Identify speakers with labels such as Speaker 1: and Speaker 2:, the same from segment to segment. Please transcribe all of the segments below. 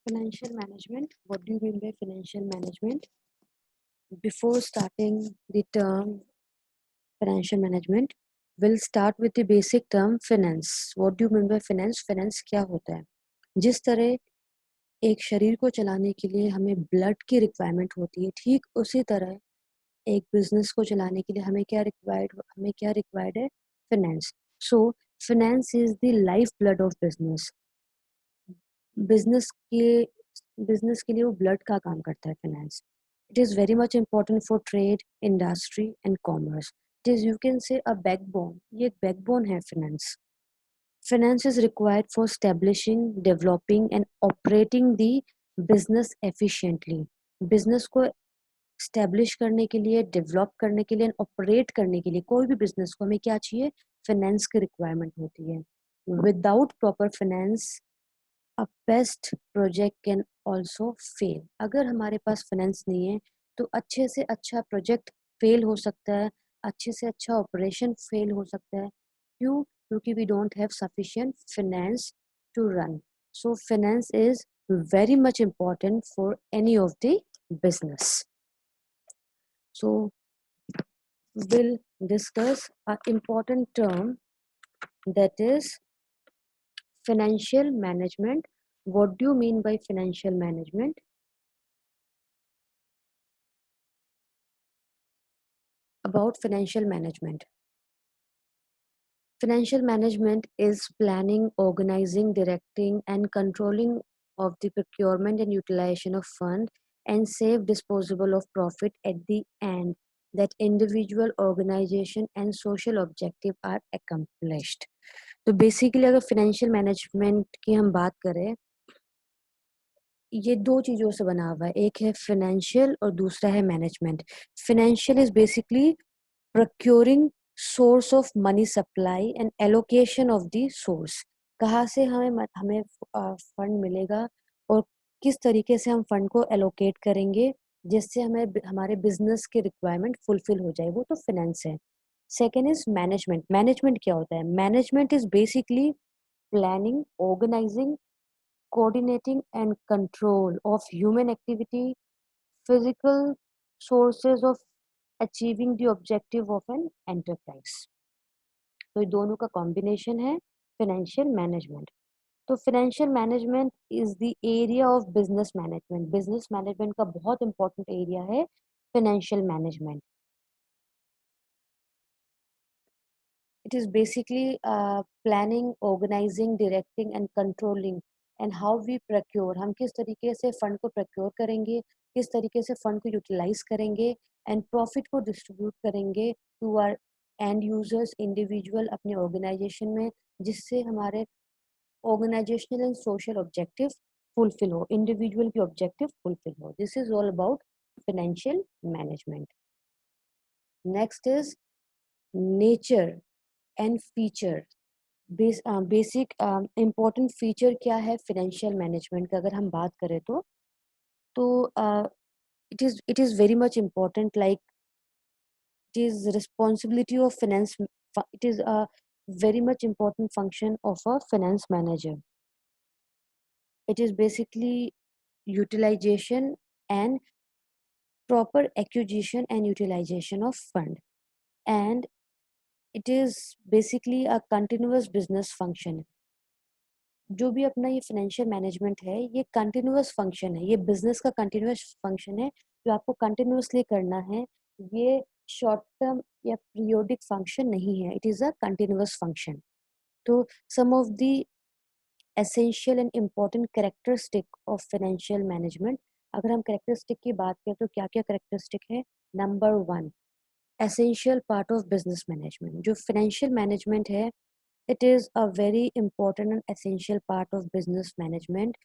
Speaker 1: Financial management. What do you mean by financial management? Before starting the term financial management, we'll start with the basic term finance. What do you mean by finance? Finance क्या होता है? जिस तरह एक शरीर को चलाने के लिए हमें ब्लड की रिक्वायरमेंट होती है, ठीक उसी तरह एक बिजनेस को चलाने के लिए हमें क्या रिक्वायर्ड है? Finance. So finance is the life blood of business. Business के बिजनेस के लिए वो ब्लड का काम करता है finance. It is very much important for trade, industry and commerce. It is, you can say, a backbone. ये एक बैकबोन है finance. Finance is required for establishing, developing and operating the business efficiently. Business को establish करने के लिए, develop करने के लिए, ऑपरेट करने के लिए, कोई भी बिजनेस को हमें क्या चाहिए? फाइनेंस की रिक्वायरमेंट होती है. Without proper finance a best project can also fail. अगर हमारे पास फाइनेंस नहीं है तो अच्छे से अच्छा प्रोजेक्ट फेल हो सकता है, अच्छे से अच्छा ऑपरेशन फेल हो सकता है. क्यों? क्योंकि we don't have sufficient finance to run. So finance is very much important for any of the business. So we'll discuss an important term, that is financial management. What do you mean by financial management? About financial management. Financial management is planning, organizing, directing, and controlling of the procurement and utilization of fund and safe disposal of profit at the end that individual, organization, and social objective are accomplished. तो basically अगर financial management की हम बात करें, ये दो चीज़ों से बना हुआ है. एक है फाइनेंशियल और दूसरा है management. Financial is basically procuring source of money supply and allocation of the source. कहाँ से हमें फंड मिलेगा और किस तरीके से हम फंड को एलोकेट करेंगे जिससे हमें हमारे बिजनेस की रिक्वायरमेंट फुलफिल हो जाए, वो तो फाइनेंस है. Second is management. मैनेजमेंट क्या होता है? Management is basically planning, organizing, coordinating and control of human activity, physical sources of achieving the objective of an enterprise. तो ये दोनों का कॉम्बिनेशन है फाइनेंशियल मैनेजमेंट. तो financial management is the area of business management. Business management का बहुत important area है financial management. It is basically planning, organizing, directing and controlling and how we procure. हम किस तरीके से फंड को procure करेंगे, किस तरीके से फंड को यूटिलाइज करेंगे एंड प्रॉफिट को डिस्ट्रीब्यूट करेंगे to our end users, individual, अपने ऑर्गेनाइजेशन में, जिससे हमारे organisational and social objective fulfil हो, इंडिविजुअल की ऑब्जेक्टिव फुलफिल हो. This is all about financial management. Next is nature and feature. Basic important feature क्या है फाइनेंशियल मैनेजमेंट का अगर हम बात करें तो it is very much important. Like it is responsibility of finance. It is a very much important function of a finance manager. It is basically utilization and proper acquisition and utilization of fund, and it is basically a continuous business function. जो भी अपना ये financial management है, ये continuous function है, ये business का continuous function है जो आपको कंटिन्यूअसली करना है. ये शॉर्ट टर्म या पीरियोडिक फंक्शन नहीं है, it is a continuous function. तो some of the essential and important characteristic of financial management. अगर हम कैरेक्टरिस्टिक की बात करें तो क्या क्या कैरेक्टरिस्टिक है? Number one, essential part of business management. जो फाइनेंशियल मैनेजमेंट है, it is a very important and essential part of business management.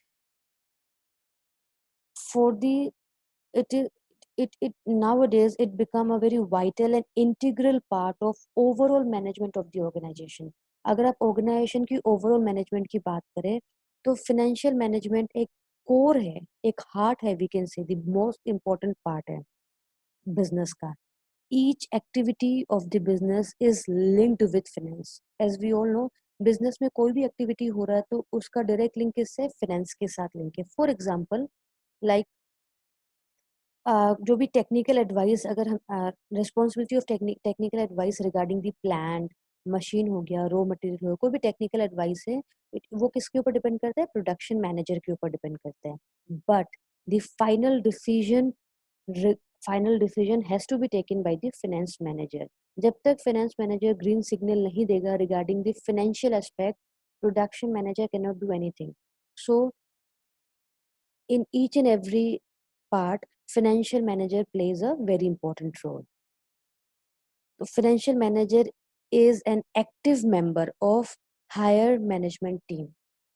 Speaker 1: For the it is it nowadays it become a very vital and integral part of overall management of the organization. अगर आप organization की overall management की बात करें तो financial management एक core है, एक heart है, we can say the most important part है business का. Each activity of the business is linked with finance. As we all know, business में कोई भी एक्टिविटी हो रहा है तो उसका डायरेक्ट लिंक किससे, फाइनेंस के साथ लिंक है। फॉर एग्जांपल लाइक जो भी टेक्निकल एडवाइस, अगर हम responsibility of technical advice regarding the plant machine हो गया, रॉ मटेरियल हो, कोई भी टेक्निकल एडवाइस है, वो किसके ऊपर डिपेंड करता है, प्रोडक्शन मैनेजर के ऊपर डिपेंड करता है। But the final decision has to be taken by the finance manager. जब तक फाइनेंस मैनेजर ग्रीन सिग्नल नहीं देगा regarding the financial aspect, production manager can not do anything. So in each and every part, financial manager plays a very important role. The financial manager is an active member of higher management team.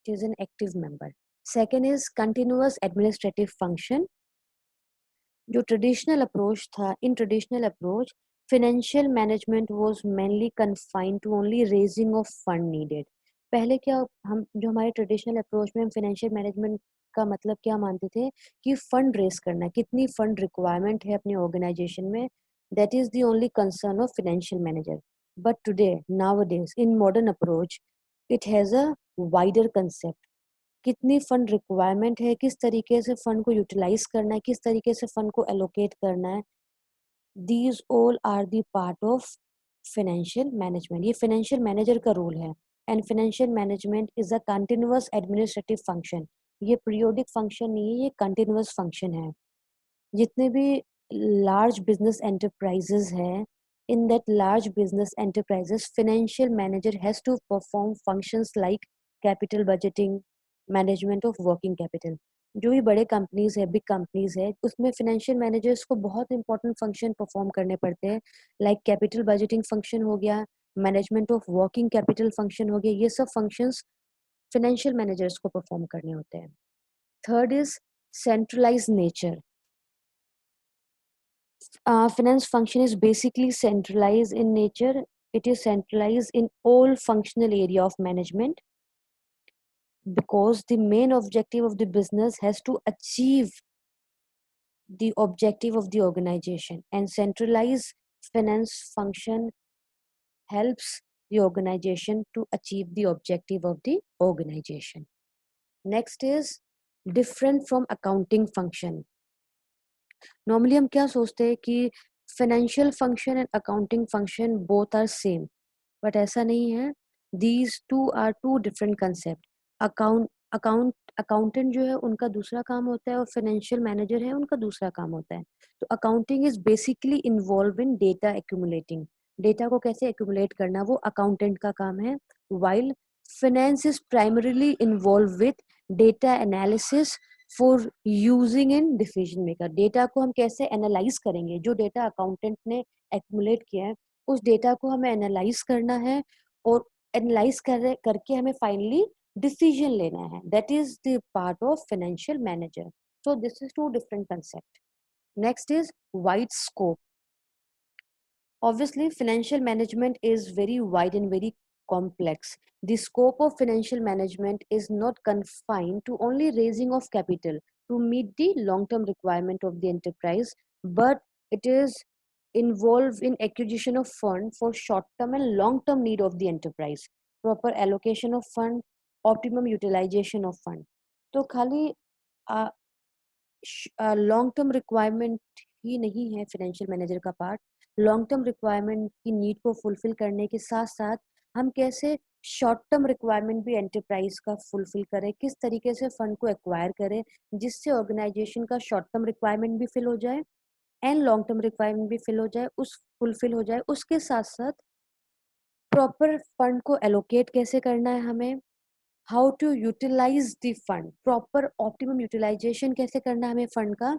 Speaker 1: It is an active member. Second is continuous administrative function. जो traditional approach था, in traditional approach financial management was mainly confined to only raising of fund needed. पहले क्या, हम जो हमारे traditional approach में हम financial management का मतलब क्या मानते थे कि फंड रेज करना, कितनी फंड रिक्वायरमेंट है अपने ऑर्गेनाइजेशन में, that is the only concern of financial manager. But today nowadays in modern approach it has a wider concept. कितनी फंड रिक्वायरमेंट है, किस तरीके से फंड को यूटिलाइज करना है, किस तरीके से फंड को एलोकेट करना है, these all are the part of financial management. ये फाइनेंशियल मैनेजर का रोल है। And financial management is a continuous administrative function. ये पीरियोडिक फंक्शन नहीं है, ये कंटिन्यूअस फंक्शन है। जितने भी लार्ज बिजनेस एंटरप्राइजेस हैं, in that large business enterprises financial manager has to perform functions like capital budgeting, management of working capital। जो भी बड़े कंपनीज है, बिग कंपनीज है, उसमें फाइनेंशियल मैनेजर्स को बहुत इंपॉर्टेंट फंक्शन परफॉर्म करने पड़ते हैं। लाइक कैपिटल बजटिंग फंक्शन हो गया, management of working capital function हो गया, ये सब फंक्शंस फाइनेंशियल मैनेजर्स को परफॉर्म करने होते हैं। Third is centralise nature. Finance function is basically centralized in nature. It is centralized in all functional area of management because the main objective of the business has to achieve the objective of the organization, and centralized finance function helps the organization to achieve the objective of the organization. Next is different from accounting function. Normally हम क्या सोचते हैं कि financial function and accounting function both are same, but ऐसा नहीं है। These two are two different concept. Accountant जो है उनका दूसरा काम होता है और फाइनेंशियल मैनेजर है उनका दूसरा काम होता है। तो accounting is basically involve in data accumulating. Data को कैसे एक्यूमुलेट करना वो अकाउंटेंट का काम है, while finance is primarily involve with data analysis for using in decision maker. Data को हम कैसे एनालाइज करेंगे, जो डेटा अकाउंटेंट ने एक्यूमुलेट किया है उस डेटा को हमें एनालाइज करना है और एनालाइज करके हमें फाइनली डिसीजन लेना है। That is the part of financial manager. So this is two different concept. Next is wide scope. Obviously, financial management is very wide and very complex. The scope of financial management is not confined to only raising of capital to meet the long-term requirement of the enterprise, but it is involved in acquisition of fund for short-term and long-term need of the enterprise, proper allocation of fund, optimum utilization of fund. तो खाली long term requirement ही नहीं है financial manager का part. Long term requirement की need को fulfil करने के साथ साथ हम कैसे शॉर्ट टर्म रिक्वायरमेंट भी एंटरप्राइज का फुलफिल करें, किस तरीके से फंड को एक्वायर करें जिससे ऑर्गेनाइजेशन का शॉर्ट टर्म रिक्वायरमेंट भी फिल हो जाए एंड लॉन्ग टर्म रिक्वायरमेंट भी फिल हो जाए, उस फुलफिल हो जाए। उसके साथ साथ प्रॉपर फंड को एलोकेट कैसे करना है हमें, how to utilize the fund, proper optimum utilization कैसे करना है हमें फंड का।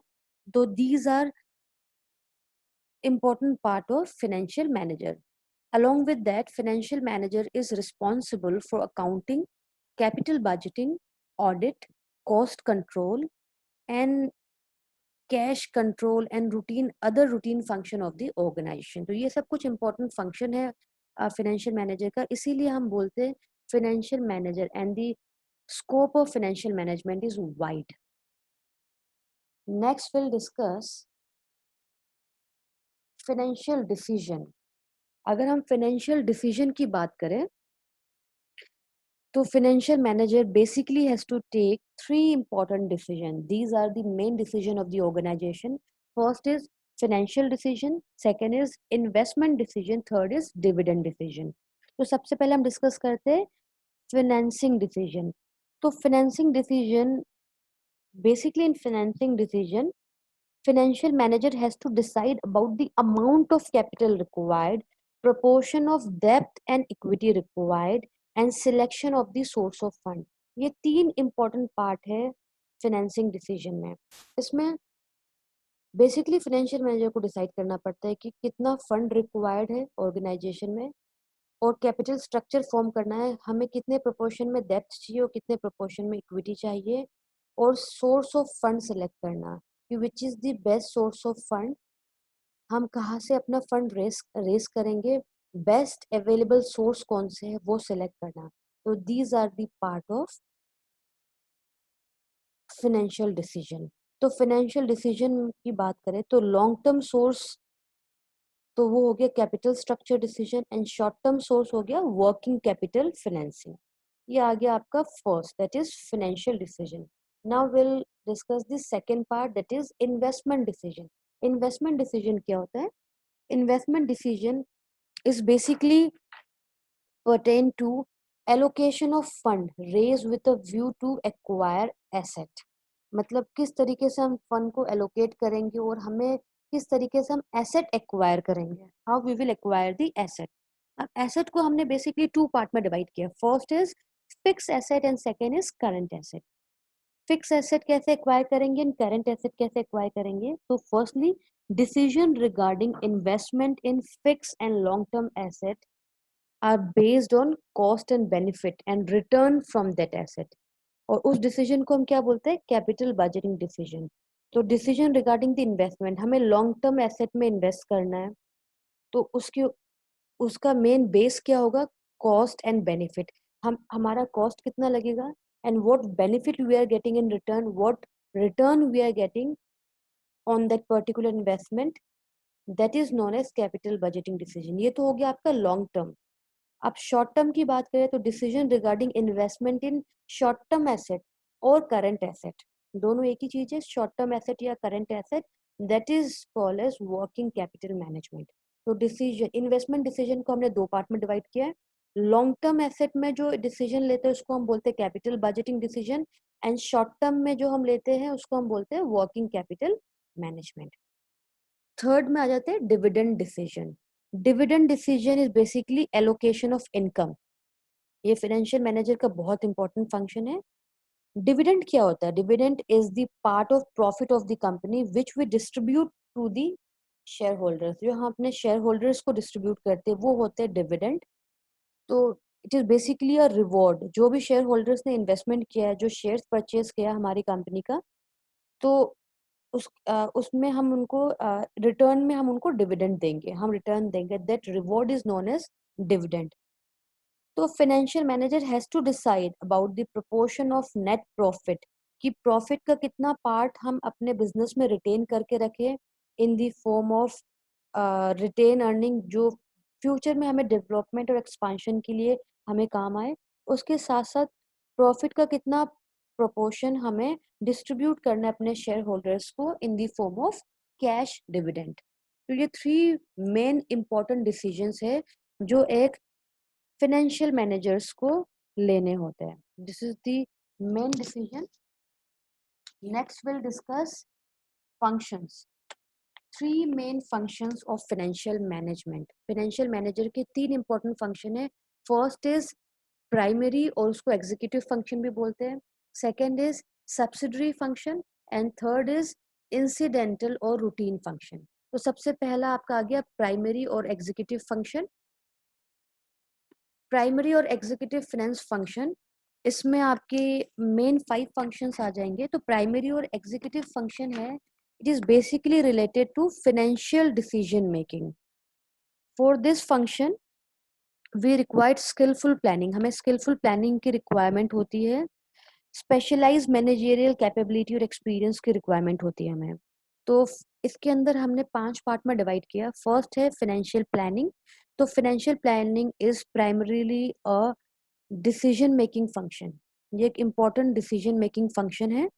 Speaker 1: तो these are important part of financial manager. Along with that, financial manager is responsible for accounting, capital budgeting, audit, cost control, and cash control and routine other routine function of the organization। तो ये सब कुछ important function है financial manager का, इसीलिए हम बोलते हैं financial manager and the scope of financial management is wide। Next we'll discuss financial decision। अगर हम फाइनेंशियल डिसीजन की बात करें तो financial manager basically has to take three important decisions. These are the main decision of the organization. First is financial decision, second is investment decision, third is dividend decision. तो सबसे पहले हम discuss करते हैं financing decision. तो financing decision, basically in financing decision, financial manager has to decide about the amount of capital required, proportion of debt and equity required, and selection of the source of fund. ये तीन important part है financing decision में. इसमें basically financial manager को decide करना पड़ता है कि कितना फंड रिक्वायर्ड है ऑर्गेनाइजेशन में, और कैपिटल स्ट्रक्चर फॉर्म करना है, हमें कितने प्रोपोर्शन में डेप्थ चाहिए और कितने प्रोपोर्शन में इक्विटी चाहिए, और सोर्स ऑफ फंड सेलेक्ट करना कि which is the best source of fund, हम कहाँ से अपना फंड रेस रेस करेंगे, बेस्ट अवेलेबल सोर्स कौन से है वो सेलेक्ट करना. तो these are the part of financial decision. तो फाइनेंशियल डिसीजन की बात करें तो लॉन्ग टर्म सोर्स, तो वो हो गया capital structure decision, and short term source हो गया वर्किंग कैपिटल फाइनेंसिंग. ये आ गया आपका first, that is financial decision. Now will discuss the second part, that is investment decision. Investment decision क्या होता है? Investment decision is basically pertain to allocation of fund raised with a view to acquire asset. मतलब किस तरीके से हम fund को allocate करेंगे और हमें किस तरीके से हम एसेट एक्वायर करेंगे, how we will acquire the asset. अब एसेट को हमने बेसिकली टू पार्ट में डिवाइड किया. First is fix asset and second is current asset. Fix asset कैसे एक्वायर करेंगे एंड करंट एसेट कैसे एक्वायर करेंगे? तो firstly decision regarding investment in fix and long term asset are based on cost and benefit and return from that asset. और उस decision को हम क्या बोलते हैं? Capital budgeting decision. तो डिसीजन रिगार्डिंग द इन्वेस्टमेंट, हमें लॉन्ग टर्म एसेट में इन्वेस्ट करना है, तो उसकी उसका मेन बेस क्या होगा? Cost and benefit. हम हमारा कॉस्ट कितना लगेगा and what benefit we are getting in return, what return we are getting on that particular investment, that is known as capital budgeting decision. ये तो हो गया आपका लॉन्ग टर्म. आप शॉर्ट टर्म की बात करें तो decision regarding investment in short term asset और करंट एसेट, दोनों एक ही चीज है. शॉर्ट टर्म एसेट या current asset, that is called as working capital management. तो डिसीजन, इन्वेस्टमेंट डिसीजन को हमने दो पार्ट में डिवाइड किया है. लॉन्ग टर्म एसेट में जो डिसीजन लेते हैं उसको हम बोलते हैं capital budgeting decision, and short term में जो हम लेते हैं उसको हम बोलते हैं वर्किंग कैपिटल मैनेजमेंट. थर्ड में आ जाते हैं dividend decision. Dividend decision is basically allocation of income. ये फाइनेंशियल मैनेजर का बहुत इंपॉर्टेंट फंक्शन है. डिविडेंड क्या होता है? Dividend is the part of profit of the company which we distribute to the shareholders. जो हम अपने शेयर होल्डर्स को डिस्ट्रीब्यूट करते हैं वो होते हैं डिविडेंड. तो it is basically a reward. जो भी शेयर होल्डर्स ने इन्वेस्टमेंट किया है, जो शेयर्स परचेज किया हमारी कंपनी का, तो उसमें हम उनको रिटर्न में हम उनको डिविडेंड देंगे, हम रिटर्न देंगे. That reward is known as dividend. तो financial manager has to decide about the proportion of net profit, कि प्रॉफिट का कितना पार्ट हम अपने बिजनेस में रिटेन करके रखें in the form of retain earning, जो फ्यूचर में हमें डेवलपमेंट और एक्सपांशन के लिए हमें काम आए. उसके साथ साथ प्रॉफिट का कितना प्रोपोर्शन हमें डिस्ट्रीब्यूट करना है अपने शेयर होल्डर्स को इन the form of cash dividend. तो ये थ्री मेन इंपॉर्टेंट डिसीजंस है जो एक फाइनेंशियल मैनेजर्स को लेने होते हैं. This is the main decision. Next will discuss functions. Three main functions of financial management. Financial manager के तीन इंपॉर्टेंट फंक्शन है. फर्स्ट इज प्राइमरी, और उसको एग्जीक्यूटिव फंक्शन भी बोलते हैं. Second is subsidiary function, and third is incidental और routine function. तो सबसे पहला आपका आ गया प्राइमरी और एग्जीक्यूटिव फंक्शन. प्राइमरी और एग्जीक्यूटिव फाइनेंस फंक्शन, इसमें आपके मेन 5 फंक्शंस आ जाएंगे. तो प्राइमरी और एग्जीक्यूटिव फंक्शन है, it is basically related to financial decision making. For this function we required skillful planning. हमें स्किलफुल प्लानिंग की रिक्वायरमेंट होती है. स्पेशलाइज मैनेजरियल कैपेबिलिटी और एक्सपीरियंस की रिक्वायरमेंट होती है हमें. तो इसके अंदर हमने 5 पार्ट में डिवाइड किया. फर्स्ट है फाइनेंशियल प्लानिंग. तो financial planning is primarily a decision making function, ये एक इम्पॉर्टेंट डिसीजन मेकिंग फंक्शन है।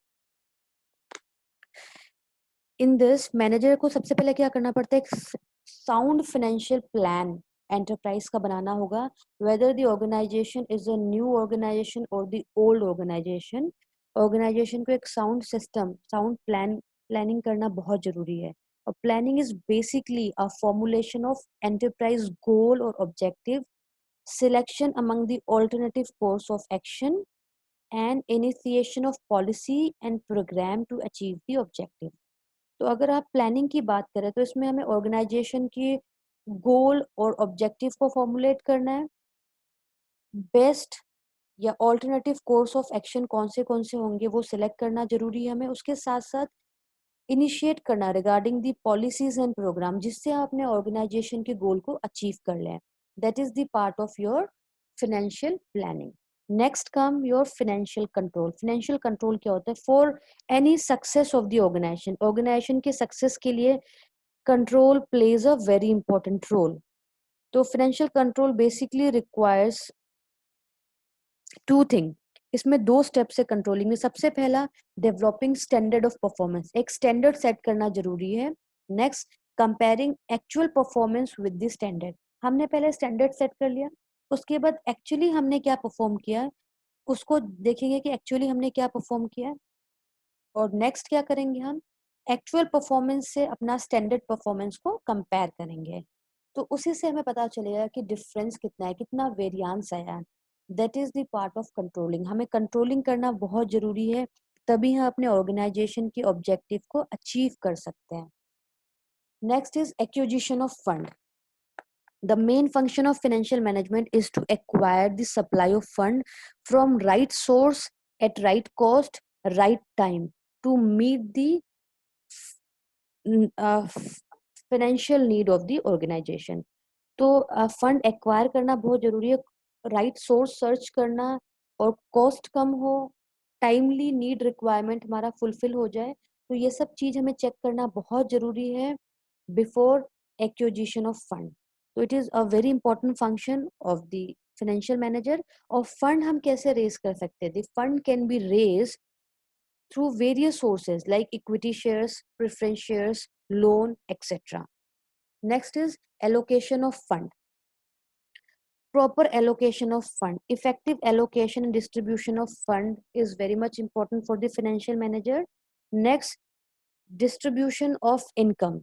Speaker 1: इन दिस मैनेजर को सबसे पहले क्या करना पड़ता है, एक साउंड फाइनेंशियल प्लान एंटरप्राइज का बनाना होगा, whether the organisation is a new organisation और द ओल्ड ऑर्गेनाइजेशन। ऑर्गेनाइजेशन को एक साउंड सिस्टम, साउंड प्लानिंग करना बहुत जरूरी है। और planning is basically a formulation of enterprise goal और objective, selection among the alternative course of action and initiation of policy and program to achieve the objective. तो अगर आप प्लानिंग की बात करें तो इसमें हमें ऑर्गेनाइजेशन की गोल और ऑब्जेक्टिव को फॉर्मुलेट करना है, बेस्ट या ऑल्टरनेटिव कोर्स ऑफ एक्शन कौन से होंगे वो सिलेक्ट करना जरूरी है हमें, उसके साथ साथ इनिशिएट करना regarding the policies and programme जिससे आप अपने ऑर्गेनाइजेशन के गोल को अचीव कर लें। That is the part of your financial planning. Next come your financial control. Financial control क्या होता है? For any success of the organisation, organisation के सक्सेस के लिए control plays a very important role. तो financial control basically requires two thing। इसमें दो steps है कंट्रोलिंग में। सबसे पहला डेवलपिंग स्टैंडर्ड ऑफ परफॉर्मेंस, एक स्टैंडर्ड सेट करना जरूरी है। Next comparing actual performance with the standard. हमने पहले स्टैंडर्ड सेट कर लिया, उसके बाद एक्चुअली हमने क्या परफॉर्म किया उसको देखेंगे कि एक्चुअली हमने क्या परफॉर्म किया, और नेक्स्ट क्या करेंगे, हम एक्चुअल परफॉर्मेंस से अपना स्टैंडर्ड परफॉर्मेंस को कंपेयर करेंगे। तो उसी से हमें पता चलेगा कि डिफरेंस कितना है, कितना वेरियांस आया है। That is the part of controlling. हमें कंट्रोलिंग करना बहुत जरूरी है, तभी हम अपने ऑर्गेनाइजेशन के ऑब्जेक्टिव को अचीव कर सकते हैं। Next is acquisition of fund. The main function of financial management is to acquire the supply of fund from right source at right cost, right time to meet the financial need of the organisation. तो fund acquire करना बहुत जरूरी है, right source search करना, और cost कम हो, timely need requirement हमारा fulfil हो जाए, तो ये सब चीज हमें चेक करना बहुत जरूरी है बिफोर एक्विजिशन ऑफ फंड। तो it is a very important function of the financial manager. और फंड हम कैसे रेज कर सकते हैं? The fund can be raise through various sources like equity shares, preference shares, loan, etc. Next is allocation of fund. Proper allocation of fund. Effective allocation and distribution of fund is very much important for the financial manager. Next, distribution of income.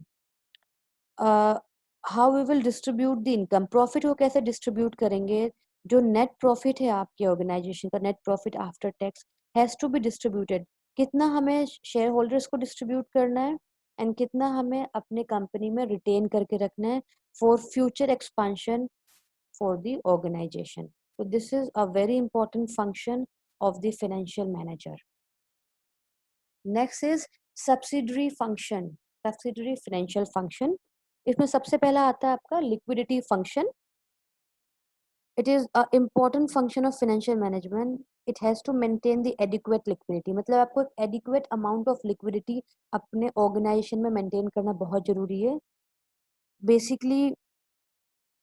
Speaker 1: How we will distribute the income, profit को कैसे distribute करेंगे? जो net profit है आपकी organization का, net profit after tax has to be distributed। कितना हमें share holders को डिस्ट्रीब्यूट करना है एंड कितना हमें अपने कंपनी में रिटेन करके रखना है for future expansion for the organisation. तो this is a very important function of the financial manager. Next is subsidiary function, subsidiary financial function. इसमें सबसे पहला आता है आपका liquidity function. It is a important function of financial management. It has to maintain the adequate liquidity, मतलब आपको एक adequate amount of liquidity अपने ऑर्गेनाइजेशन में मेंटेन करना बहुत जरूरी है। बेसिकली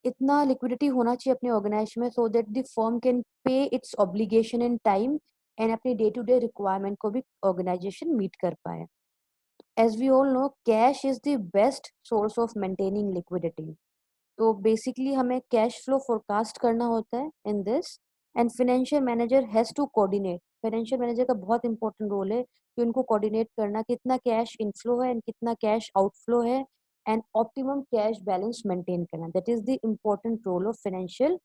Speaker 1: इतना लिक्विडिटी होना चाहिए अपने ऑर्गेनाइजेशन में so that the firm can pay it's obligation in time and अपनी डे टू डे रिक्वायरमेंट को भी ऑर्गेनाइजेशन मीट कर पाए। As we all know, cash is the best source of maintaining liquidity. तो बेसिकली हमें cash flow forecast करना होता है in this, and financial manager has to coordinate. Financial manager का बहुत इंपॉर्टेंट रोल है कि उनको कोऑर्डिनेट करना कितना कैश इनफ्लो है एंड कितना कैश आउटफ्लो है, and optimum cash balance maintain करना। That is the important role of financial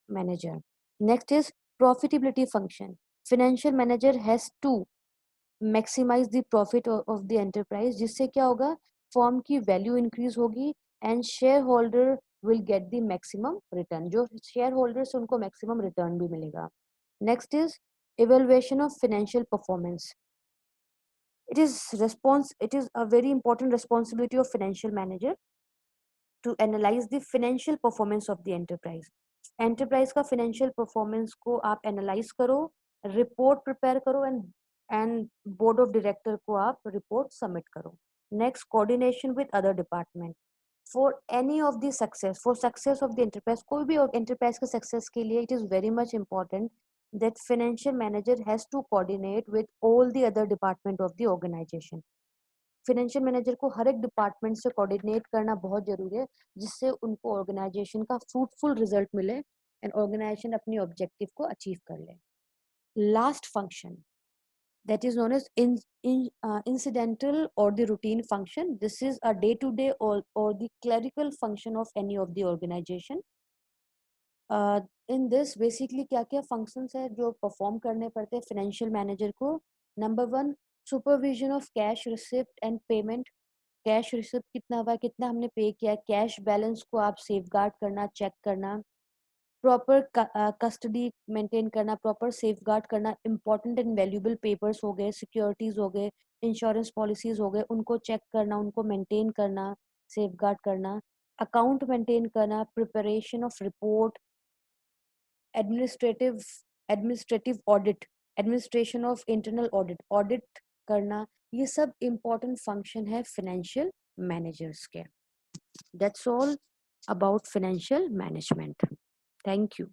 Speaker 1: manager. Next is profitability function. Financial manager has to maximize the profit of the enterprise, जिससे क्या होगा, firm की value increase होगी and shareholder will get the maximum return. जो shareholders उनको maximum return भी मिलेगा। Next is evaluation of financial performance. It is a very important responsibility of financial manager to analyze the financial performance of the enterprise। Enterprise का financial performance को आप analyse करो, report prepare करो and board of director को आप report submit करो। Next, coordination with other department. For any of the success, for success of the enterprise, कोई भी एंटरप्राइज के सक्सेस के लिए it is very much important that financial manager has to coordinate with all the other department of the organization. Financial manager को हर एक department से coordinate करना बहुत जरूरी है, जिससे उनको ऑर्गेनाइजेशन का फ्रूटफुल रिजल्ट मिले एंड ऑर्गेनाइजेशन अपनी ऑब्जेक्टिव को अचीव कर ले. Last function, that is known as incidental or the routine function. This is a day to day or the clerical function of any of the organization. In this basically क्या क्या functions है जो perform करने पड़ते हैं financial manager को. Number one, supervision of cash receipt and payment. Cash receipt कितना हुआ, कितना हमने पे किया, कैश बैलेंस को आप सेफगार्ड करना, चेक करना, प्रॉपर कस्टडी मेंटेन करना, प्रॉपर सेफगार्ड करना, इंपॉर्टेंट एंड वैल्यूएबल पेपर्स हो गए, सिक्योरिटीज हो गए, इंश्योरेंस पॉलिसीज हो गए, उनको चेक करना, उनको मेंटेन करना, सेफगार्ड करना, अकाउंट मेंटेन करना, preparation of report, administrative administrative audit, administration of internal audit, audit करना, ये सब इम्पोर्टेंट फंक्शन है फाइनेंशियल मैनेजर्स के. That's all about financial management. Thank you.